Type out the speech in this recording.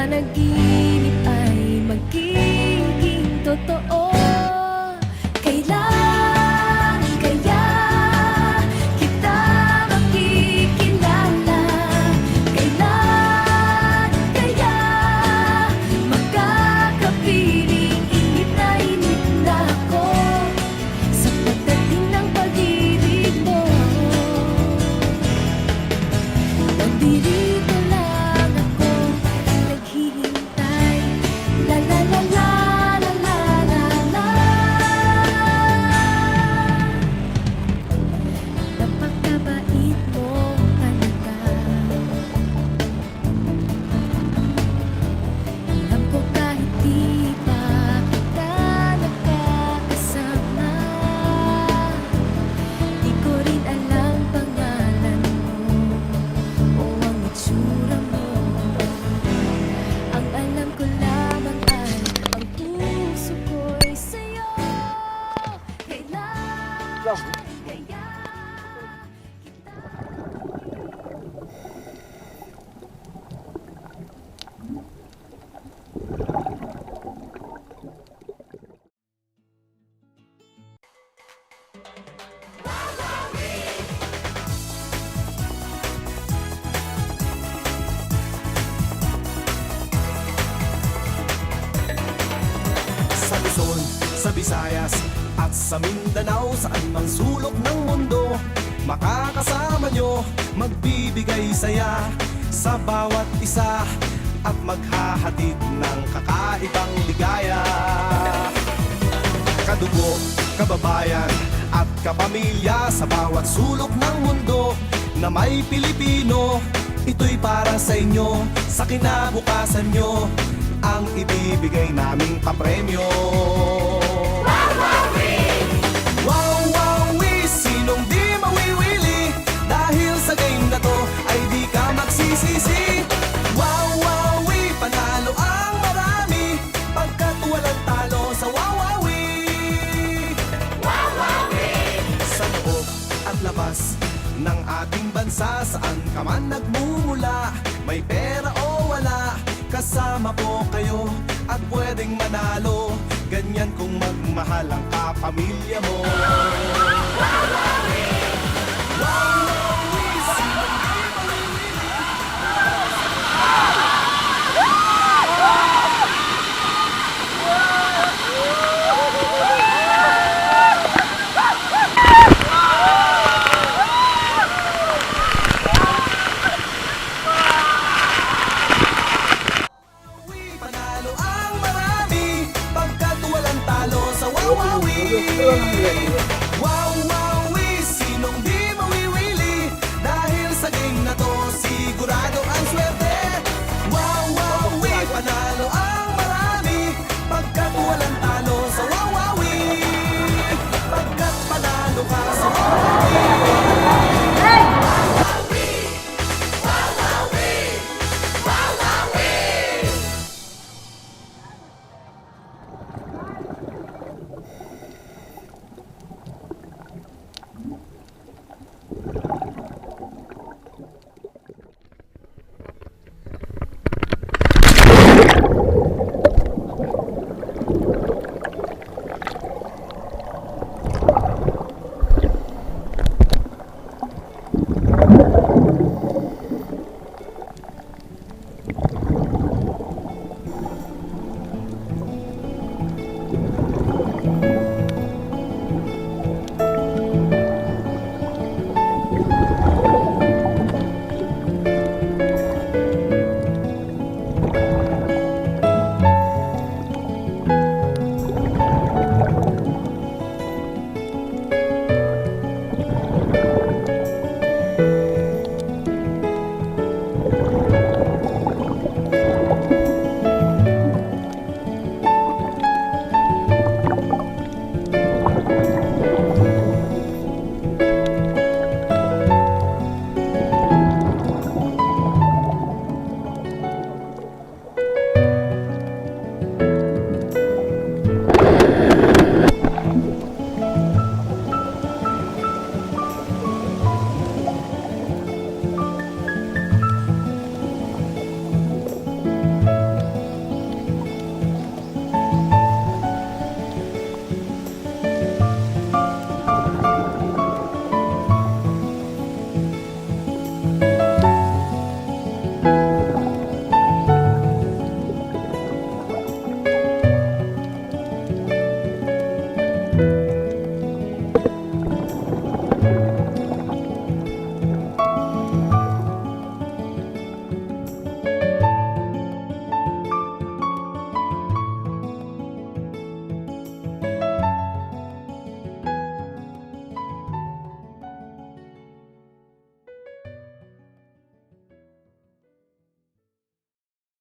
panaginip ay magiging totoo. Kailan kaya kita makikilala? Kailan kaya magkakapiling? Inip na ako sa pagdating ng pag-ibig mo. Nandito lang ako naghihintay. La la la la la la la la. Napakabait mo talaga. Alam ko kahit di pa kita nakakasama, di ko rin alam pangalan mo o ang itsura mo. Ang alam ko lamang ay ang puso ko'y sa'yo. Kailan kaya kita Sa Luzon, sa Visayas, at sa Mindanao, saan mang sulok ng mundo, makakasama nyo, magbibigay saya sa bawat isa, at maghahatid ng kakaibang ligaya. Kadugo, kababayan, at kapamilya sa bawat sulok ng mundo na may Pilipino, ito'y para sa inyo, sa kinabukasan nyo, ang ibibigay naming papremyo. Wawawi, sinong di mawiwili, dahil sa game na to ay di ka magsisisi. Wawawi, panalo ang marami, pagkat walang talo sa Wawawi. Sa loob at labas ng ating bansa, saan ka man nagmumula, may pera o wala, kasama po kayo at pwedeng manalo. Ganyan kung magmahal ang kapamilya mo. Wawawi, sinong di mawiwili. Panalo ang marami, pagkat walang talo sa Wawawi.